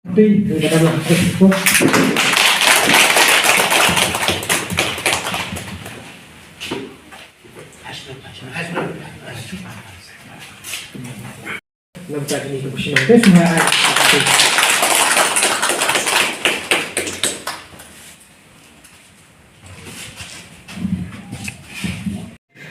Tapi daripada itu nampak ini keputusan itu semua ada.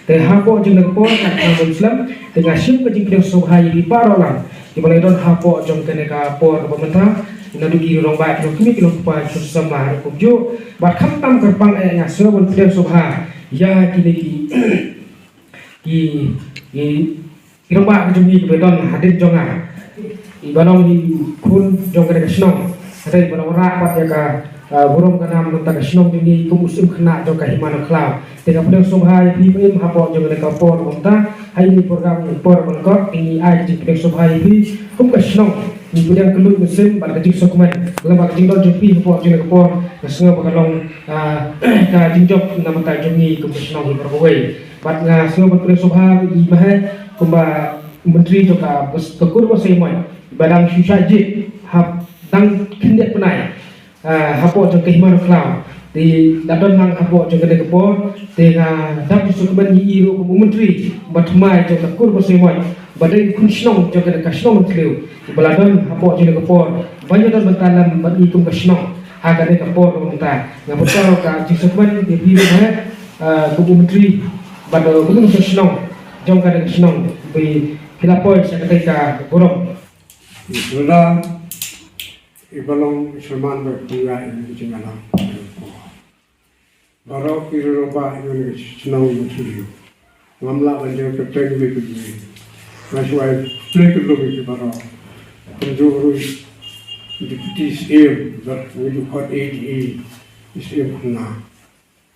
Terhapok jeng negpor kat Islam tengah syim ke jeng sohai di parolang di balai don hapok jeng kene ka por pemerintah nadugi rong baik rong kini kilong pa susama kubjo bat khamtam kerpang nya sebon pidang soha ya kini ki kilong ba jeng ni bedon hadir jonga ibanong di kun jong kene snong ada ibanong rapat ya ka burung kana mentak snong ini kumusim kena jong ka himano cloud tengah pedang sohai PPM hapok jong kene ka por pemerintah hari ini program por mengkot ini ai di pedang sohai pi kum ka snong ni pedang kelut mesin pada kecil dokumen lembaga jingdol jompi hapok jong kene por ngasnga bakalong ka jingjok nama ta jong ni kum snong hi perwei bat nga snong pedang sohai i mahe kumba menteri joka kekur bosemoi badang susajit hap dang kendet penai hapok jong kehiman cloud di dadon nang hapok jong kene kepo tengah dap sukuban ni iro ku menteri batmai jong kekur bosemoi badai kunsnong jong kene kasnong tleu baladon hapok jong kepo banyak dan bentalan bagi kum kasnong agane kepo menta ngapotaro ka sukuban di biro ku menteri badal ku kasnong jong kene kasnong bi hilapoi seketika borong Sudah ibalong Islam berpunga ini jangan baru kira roba ini senang muncul ngamla banjir kepeng lebih masih plek lebih baru penjuru diputis ber menuju hot ADA isem kena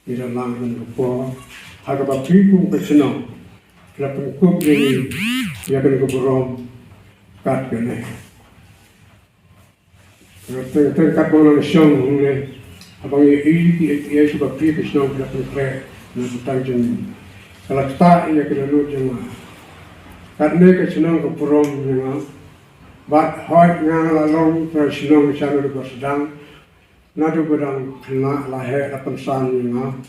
di dalam bentuk harga bapiku kesenang kelapa kup ini ya kena keborong kat kena kat bolang syong ni abang ia sebab dia kesenang kelapa kre nak tanjung kalau tak ia kena lu jangan kat ni kesenang keborong jangan bat hot ngang lalong kesenang cara bersedang nadu berang kena lahir lapan san jangan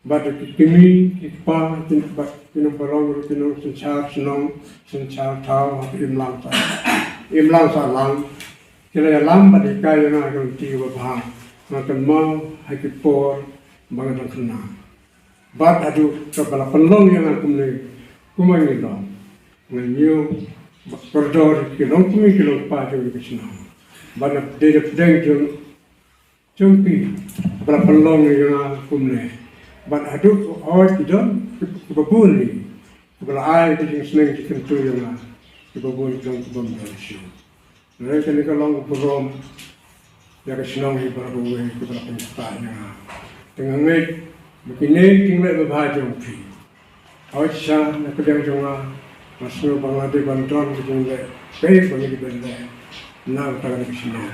bat kimi kipa bat kena berang kena sencar tahu imlang salang kira lam pada kaya na akan tiga bah makan mau hakipor bangan kena bat adu kepala pelong yang aku ni kumai dong nganyu koridor kilong pa jauh ke sana bat dari pedang jumpi kepala pelong yang aku ni bat adu awak idon kebun ni kepala air di seneng dikentu yang kebun kebun Malaysia. Mereka ni kalau berom, ya kesenang di beberapa kepala penjatanya. Tengah ni, begini tinggal berbahaya jompi. Awak sah nak pedang jonga, masuk Bangladesh bantuan kejendak, baik bagi di bandar, nak takkan kesenang.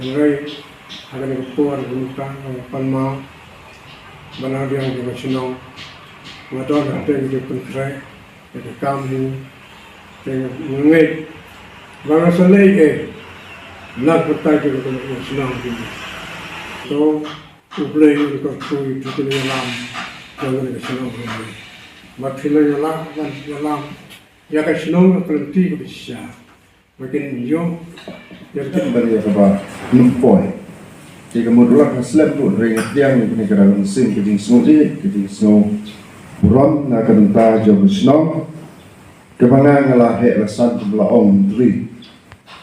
Mereka akan kepuan bukan panma, mana dia yang kesenang, macam ada yang dipencerai, ada kami, tengah mengai. Bangsa selai nak bertajuk dengan senang ini. So, ublay untuk kui itu dalam jangan senang ini. Maksudnya dalam ya kesenang berhenti bisa. Makin jauh. Jadi beri apa numpoi. Jika mudulak Islam tu ringat yang ini kerana musim kejing snow buram nak kena jauh senang. Kebangan ngalah hek rasan belah om tri.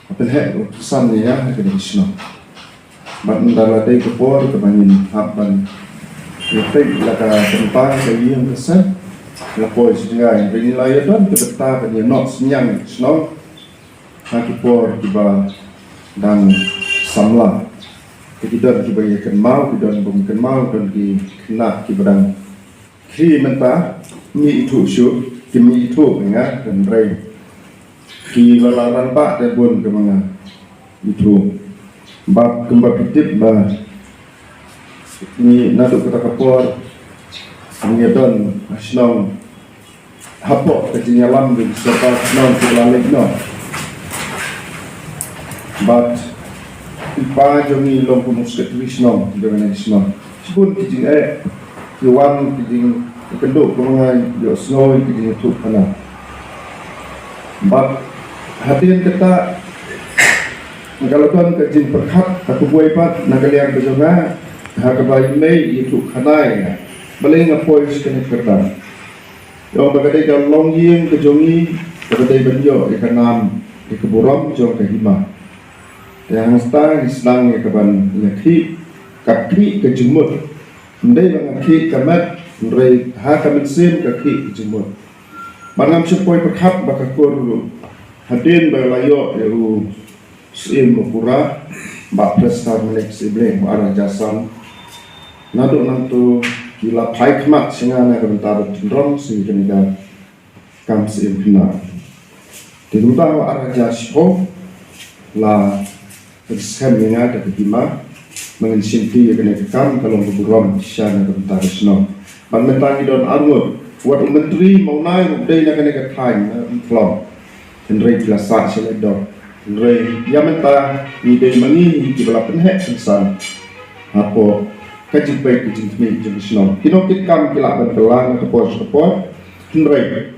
Apel hek utusan ni ya kena Islam. Bat ndala dai kepor kebanyin hapan. Efek laka tempat kaya yang kesan. Lapoi sedingai bini laya don kebeta kaya not senyang Islam. Hakipor tiba dan samla. Kedidon tiba ia kenmal, kedidon bum kenmal dan ki kena ki badang. Ki mentah mi itu syuk, ki mi itu enggak dan rei. Ki balaran pak dan bun ke mana itu bab kembang pitip bah ni naduk kata kapor ngedon asnong hapok kecinyalam di serta asnong terlalu no but ipa jongi long kumus ketwisno dengan isno sebut kijing yuan kijing kenduk kumangai yo snow kijing tu kana but hadirin kita kalau tuan kijing perkhat aku buai pat nagalian bejonga hakabai mei itu kanai balai ngapoi sekene kerta yo bagadai long ying kejongi bagadai benjo ikanam di keburam jong kahima yang setang Islam yang kapan yakhi kakhi kejumut ndai bangakhi kamat ndai ha kamin sim kakhi kejumut manam sepoi perkhat bakakur hadin balayo eu sim mukura ba prestar melek sible ara jasam nadu nantu gila pai khmat singana kabentar tindrom si keniga kam sim pina tinuba ara jasho la Bersama dengan ketima menginsinti yang kekam kalau berburam siapa yang tentang snow. Pemerintahan don armur, buat menteri mau naik udah nak kena ketain flom. Henry kelasat seledor. Henry yang mentah ide mengi di bawah penhek selesai. Apa kaji baik kaji temi jadi snow. Kino kekam kilap berkelang kepor. Henry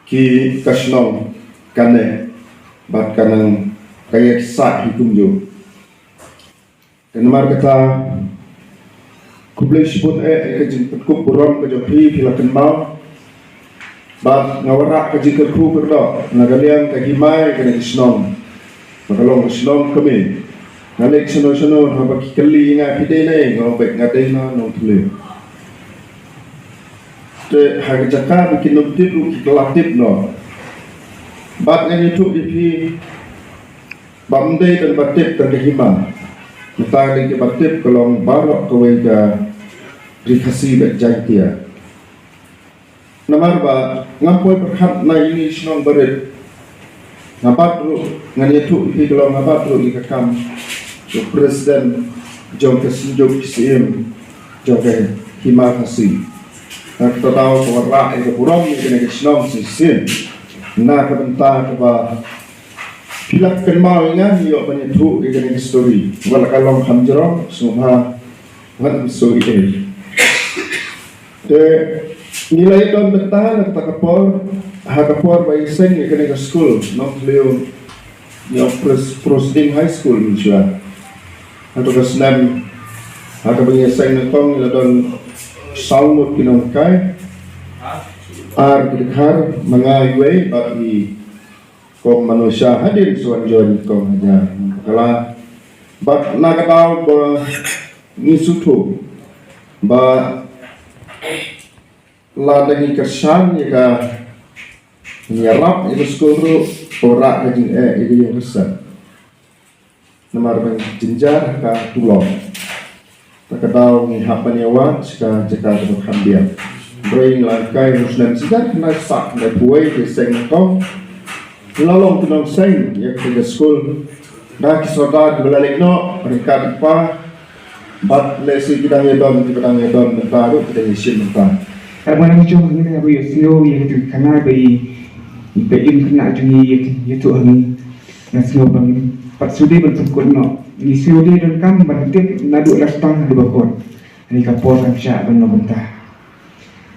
ki kasno kane bat kanang kaya kisah hikum jo. Dan nomor kata kublai sebut kejin perkup buram kejopi filakan mau. Bat ngawarak kejin kerku berdo. Nagalian kagimai kena kisnom. Makalong kisnom kami. Nalik sono habaki kali ingat pide ne ngobek ngadai na nong tule. Te hagajaka bikin nubtip lu kitalatip no. Bat ngani tu ipi Bamdai dan batip dan kehima. Kita lagi batip kalau barok kawai ga rikasi dan jaitia. Namar ba ngampoi perkhat na ini senong berit. Ngapat ru ngani tu ipi kalau ngapat ru ikakam presiden jom kesinjuk kisim jom ke hima kasi. Nak kita tahu kawarak ika puram ni kena kesenong sisin. Na kebentar keba Pilak kenal dengan yo banyak tu dengan story. Walau kalau hamjaro semua bukan story ini. De nilai don bertahan kata kapor bayi sen dengan school non leo yo proceeding high school misalnya. Atau kesenam atau bayi sen ngetong nilai don salmut kinon kai. Kedekar mengayu bagi kong manusia hadir suanjon kong aja kalau bak nakatau ba ngisutu ba ladagi kersan ya nyerap itu skoro ora kajing itu yang besar nomor jenjar ka tulong takatau ni hapanyawan sika jeka berhambian brain langkai muslim sidar kena sak na buai ke sengkong Lalong tunang sen ya ke school dah kisah belalek no mereka apa bat lesi kita ngedon baru kita isin mentah. Kalau nak cakap ni aku snow yang tu kena bayi bayi kena jungi yang tu angin snow bang pat sudi bentuk no ni sudi dan kam bantik nadu lastang di bakor ini kapor kan syak benar mentah